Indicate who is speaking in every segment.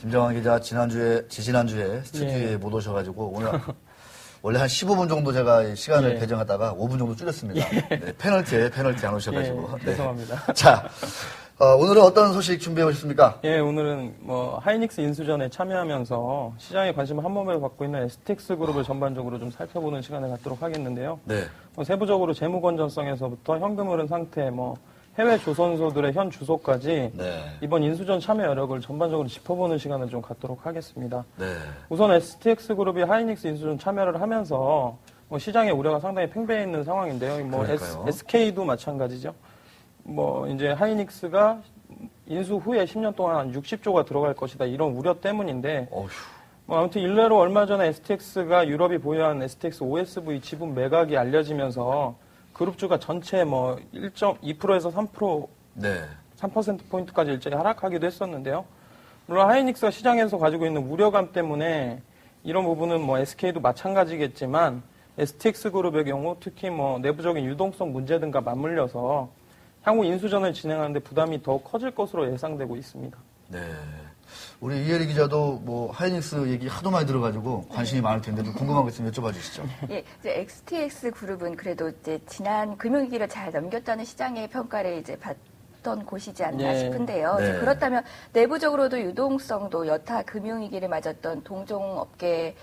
Speaker 1: 김정환 기자 지난주에 스튜디오에 못 오셔가지고 오늘 원래 한 15분 정도 제가 시간을 배정하다가 5분 정도 줄였습니다. 네, 페널티 안 오셔가지고. 네.
Speaker 2: 죄송합니다.
Speaker 1: 자, 오늘은 어떤 소식 준비해 오셨습니까?
Speaker 2: 예, 오늘은 하이닉스 인수전에 참여하면서 시장의 관심을 한 몸에 받고 있는 STX 그룹을 전반적으로 좀 살펴보는 시간을 갖도록 하겠는데요.
Speaker 1: 네.
Speaker 2: 세부적으로 재무 건전성에서부터 현금 흐름 상태, 해외 조선소들의 현 주소까지 이번 인수전 참여 여력을 전반적으로 짚어보는 시간을 좀 갖도록 하겠습니다.
Speaker 1: 네.
Speaker 2: 우선 STX 그룹이 하이닉스 인수전 참여를 하면서 시장의 우려가 상당히 팽배해 있는 상황인데요. SK도 마찬가지죠. 이제 하이닉스가 인수 후에 10년 동안 한 60조가 들어갈 것이다. 이런 우려 때문인데. 아무튼 일례로 얼마 전에 STX가 유럽이 보유한 STX OSV 지분 매각이 알려지면서 그룹주가 전체 1.2%에서 3%, 3%포인트까지 일정히 하락하기도 했었는데요. 물론 하이닉스가 시장에서 가지고 있는 우려감 때문에 이런 부분은 SK도 마찬가지겠지만 STX 그룹의 경우 특히 내부적인 유동성 문제 등과 맞물려서 향후 인수전을 진행하는데 부담이 더 커질 것으로 예상되고 있습니다.
Speaker 1: 네. 우리 이혜리 기자도 하이닉스 얘기 하도 많이 들어가지고 관심이 많을 텐데 좀 궁금한 거 있으면 여쭤봐 주시죠.
Speaker 3: 예, 이제 XTX 그룹은 그래도 이제 지난 금융위기를 잘 넘겼다는 시장의 평가를 이제 받던 곳이지 않나 싶은데요.
Speaker 1: 네.
Speaker 3: 그렇다면 내부적으로도 유동성도 여타 금융위기를 맞았던 동종업계에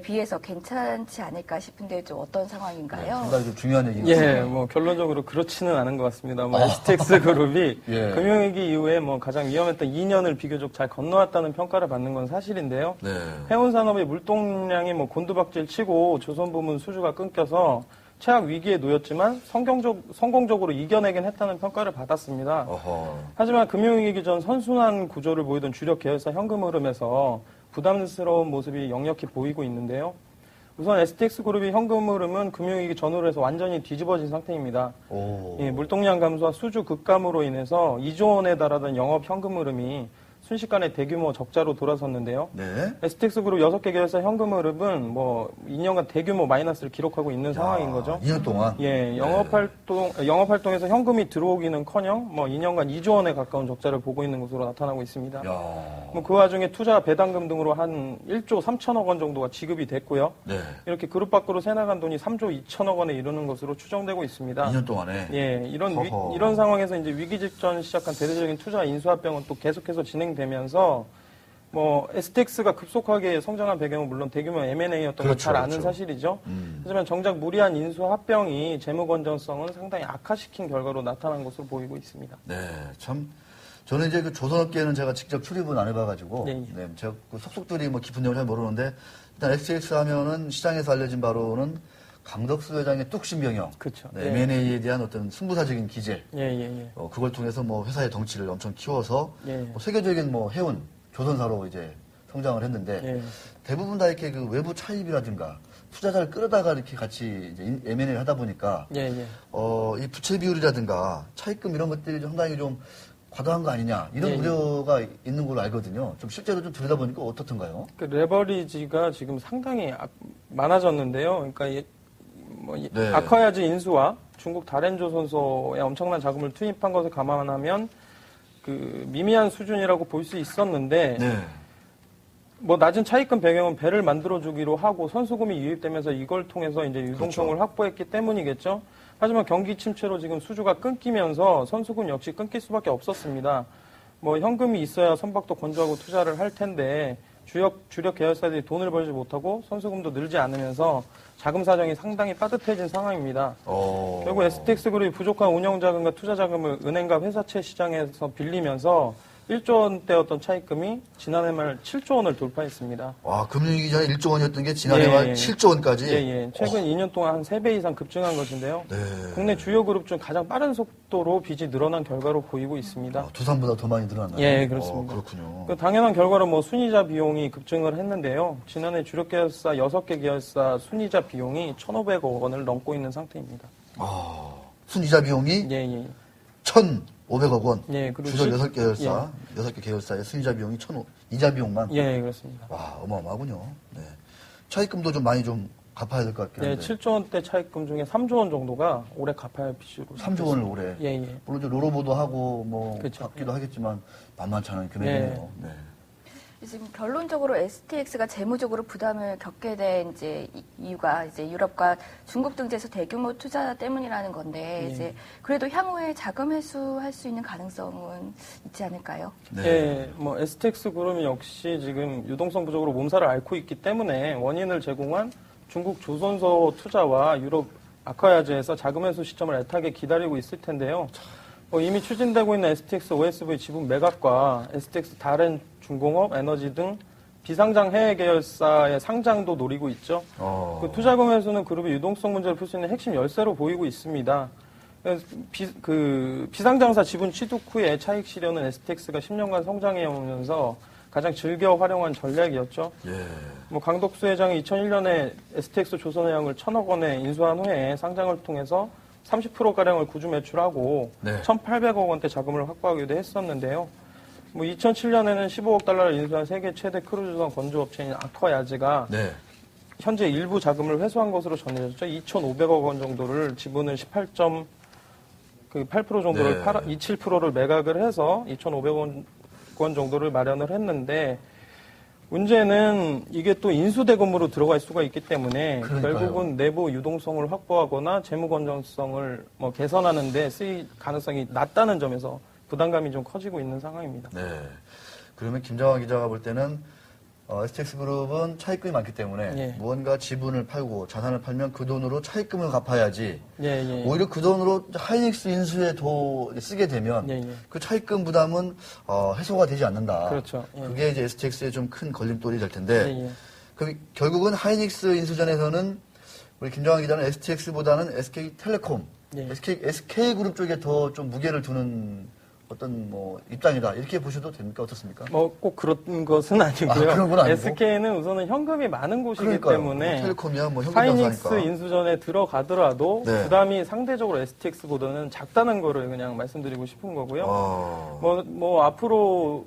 Speaker 3: 비해서 괜찮지 않을까 싶은데 좀 어떤 상황인가요?
Speaker 1: 상당히 좀 중요한 얘기가
Speaker 2: 결론적으로 그렇지는 않은 것 같습니다. STX 그룹이 금융위기 이후에 가장 위험했던 2년을 비교적 잘 건너왔다는 평가를 받는 건 사실인데요. 해운산업의 물동량이 곤두박질 치고 조선부문 수주가 끊겨서 최악 위기에 놓였지만 성공적으로 이겨내긴 했다는 평가를 받았습니다. 하지만 금융위기 전 선순환 구조를 보이던 주력 계열사 현금 흐름에서 부담스러운 모습이 역력히 보이고 있는데요. 우선 STX 그룹의 현금 흐름은 금융위기 전후로 해서 완전히 뒤집어진 상태입니다. 물동량 감소와 수주 급감으로 인해서 2조 원에 달하던 영업 현금 흐름이 순식간에 대규모 적자로 돌아섰는데요. STX 그룹 6개 계열사 현금 흐름은 2년간 대규모 마이너스를 기록하고 있는 상황인 거죠.
Speaker 1: 2년 동안?
Speaker 2: 영업활동에서 현금이 들어오기는커녕 2년간 2조 원에 가까운 적자를 보고 있는 것으로 나타나고 있습니다. 그 와중에 투자 배당금 등으로 한 1조 3천억 원 정도가 지급이 됐고요. 이렇게 그룹 밖으로 새나간 돈이 3조 2천억 원에 이르는 것으로 추정되고 있습니다.
Speaker 1: 2년 동안에?
Speaker 2: 이런 상황에서 이제 위기 직전 시작한 대대적인 투자 인수합병은 또 계속해서 진행되면서 STX가 급속하게 성장한 배경은 물론 대규모 M&A였던 걸 잘 아는 사실이죠. 하지만 정작 무리한 인수합병이 재무 건전성은 상당히 악화시킨 결과로 나타난 것으로 보이고 있습니다.
Speaker 1: 네, 참 저는 이제 그 조선업계는 제가 직접 출입은 안 해봐가지고 제가 그 속속들이 깊은 내용을 잘 모르는데 일단 STX 하면은 시장에서 알려진 바로는 강덕수 회장의 뚝심경영, M&A에 대한 어떤 승부사적인 기재, 그걸 통해서 회사의 덩치를 엄청 키워서 세계적인 해운 조선사로 이제 성장을 했는데 대부분 다 이렇게 그 외부 차입이라든가 투자자를 끌어다가 이렇게 같이 이제 M&A를 하다 보니까 이 부채 비율이라든가 차입금 이런 것들이 상당히 좀 과도한 거 아니냐 이런 우려가 있는 걸로 알거든요. 좀 실제로 좀 들여다보니까 어떻던가요?
Speaker 2: 그 레버리지가 지금 상당히 많아졌는데요. 그러니까 아쿠아야즈 인수와 중국 다렌조선소에 엄청난 자금을 투입한 것을 감안하면 그 미미한 수준이라고 볼 수 있었는데 낮은 차입금 배경은 배를 만들어주기로 하고 선수금이 유입되면서 이걸 통해서 이제 유동성을 확보했기 때문이겠죠. 하지만 경기 침체로 지금 수주가 끊기면서 선수금 역시 끊길 수밖에 없었습니다. 현금이 있어야 선박도 건조하고 투자를 할 텐데 주력 계열사들이 돈을 벌지 못하고 선수금도 늘지 않으면서 자금 사정이 상당히 빠듯해진 상황입니다. 결국 STX 그룹이 부족한 운영 자금과 투자 자금을 은행과 회사채 시장에서 빌리면서 1조 원대였던 차입금이 지난해 말 7조 원을 돌파했습니다.
Speaker 1: 와, 금융위기 전에 1조 원이었던 게 지난해 말 7조 원까지?
Speaker 2: 최근 2년 동안 한 3배 이상 급증한 것인데요. 국내 주요 그룹 중 가장 빠른 속도로 빚이 늘어난 결과로 보이고 있습니다.
Speaker 1: 두산보다 더 많이 늘어났나요?
Speaker 2: 예, 그렇습니다.
Speaker 1: 그렇군요.
Speaker 2: 그 당연한 결과로 순이자 비용이 급증을 했는데요. 지난해 주력 계열사 6개 계열사 순이자 비용이 1,500억 원을 넘고 있는 상태입니다.
Speaker 1: 순이자 비용이? 1,500억 원. 그리고 주력 6개 계열사의 순이자 비용이 이자 비용만?
Speaker 2: 그렇습니다.
Speaker 1: 와, 어마어마하군요. 차입금도 좀 많이 좀 갚아야 될 것 같긴 한데.
Speaker 2: 7조 원대 차입금 중에 3조 원 정도가 올해 갚아야 할 빚으로.
Speaker 1: 3조 원을 올해? 물론 이제 로로보도 하고 받기도 하겠지만 만만치 않은 금액이네요.
Speaker 3: 지금 결론적으로 STX가 재무적으로 부담을 겪게 된 이제 이유가 이제 유럽과 중국 등지에서 대규모 투자 때문이라는 건데 이제 그래도 향후에 자금 회수할 수 있는 가능성은 있지 않을까요?
Speaker 2: 네, 뭐 STX 그룹이 역시 지금 유동성 부족으로 몸살을 앓고 있기 때문에 원인을 제공한 중국 조선소 투자와 유럽 아쿠아야즈에서 자금 회수 시점을 애타게 기다리고 있을 텐데요. 이미 추진되고 있는 STX OSV 지분 매각과 STX 다른 중공업, 에너지 등 비상장 해외 계열사의 상장도 노리고 있죠. 그 투자금 회수는 그룹의 유동성 문제를 풀 수 있는 핵심 열쇠로 보이고 있습니다. 비상장사 지분 취득 후에 차익 실현은 STX가 10년간 성장해 오면서 가장 즐겨 활용한 전략이었죠. 강덕수 회장이 2001년에 STX 조선해양을 1,000억 원에 인수한 후에 상장을 통해서 30%가량을 구주 매출하고 1,800억 원대 자금을 확보하기도 했었는데요. 2007년에는 15억 달러를 인수한 세계 최대 크루즈선 건조업체인 아쿠아야즈가 현재 일부 자금을 회수한 것으로 전해졌죠. 2,500억 원 정도를 지분을 18% 정도를 27%를 매각을 해서 2,500억 원 정도를 마련을 했는데 문제는 이게 또 인수대금으로 들어갈 수가 있기 때문에 결국은 내부 유동성을 확보하거나 재무 건전성을 개선하는 데 쓰일 가능성이 낮다는 점에서 부담감이 좀 커지고 있는 상황입니다.
Speaker 1: 네. 그러면 김정환 기자가 볼 때는 STX 그룹은 차입금이 많기 때문에 무언가 지분을 팔고 자산을 팔면 그 돈으로 차입금을 갚아야지. 오히려 그 돈으로 하이닉스 인수에 더 쓰게 되면 그 차입금 부담은 해소가 되지 않는다.
Speaker 2: 그렇죠.
Speaker 1: 그게 이제 STX의 좀 큰 걸림돌이 될 텐데 그럼 결국은 하이닉스 인수전에서는 우리 김정환 기자는 STX보다는 SK텔레콤, SK그룹 쪽에 더 좀 무게를 두는 어떤 입장이다 이렇게 보셔도 됩니까? 어떻습니까?
Speaker 2: 꼭 그런 것은 아니고요.
Speaker 1: 그런 건 아니고?
Speaker 2: SK는 우선은 현금이 많은 곳이기
Speaker 1: 그러니까요.
Speaker 2: 때문에
Speaker 1: 텔레콤이야 현금
Speaker 2: 하이닉스
Speaker 1: 장사니까.
Speaker 2: 인수전에 들어가더라도 부담이 상대적으로 STX보다는 작다는 거를 그냥 말씀드리고 싶은 거고요. 앞으로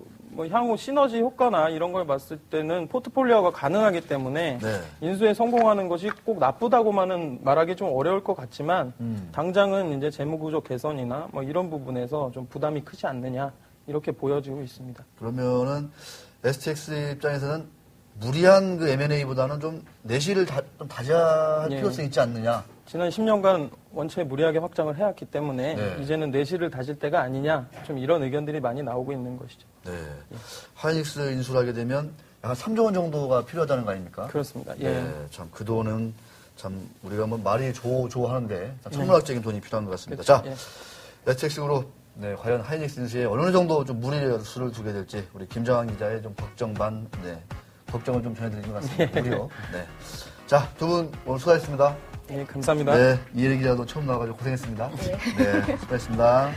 Speaker 2: 향후 시너지 효과나 이런 걸 봤을 때는 포트폴리오가 가능하기 때문에 인수에 성공하는 것이 꼭 나쁘다고만은 말하기 좀 어려울 것 같지만 당장은 이제 재무구조 개선이나 이런 부분에서 좀 부담이 크지 않느냐 이렇게 보여지고 있습니다.
Speaker 1: 그러면은 STX 입장에서는 무리한 그 M&A보다는 좀 내실을 좀 다져야 할 필요성이 있지 않느냐.
Speaker 2: 지난 10년간 원체 무리하게 확장을 해왔기 때문에 이제는 내실을 다질 때가 아니냐 좀 이런 의견들이 많이 나오고 있는 것이죠.
Speaker 1: 하이닉스 인수를 하게 되면 약간 3조 원 정도가 필요하다는 거 아닙니까?
Speaker 2: 그렇습니다.
Speaker 1: 참 그 돈은 참 우리가 말이 하는데 천문학적인 돈이 필요한 것 같습니다. 자, STX 그룹 과연 하이닉스 인수에 어느 정도 좀 무리수를 두게 될지 우리 김정환 기자의 좀 걱정 반 걱정을 좀 전해드린 것 같습니다. 우리요. 자, 두 분 오늘 수고하셨습니다.
Speaker 2: 감사합니다.
Speaker 1: 이혜리 기자도 처음 나와가지고 고생했습니다. 수고하셨습니다.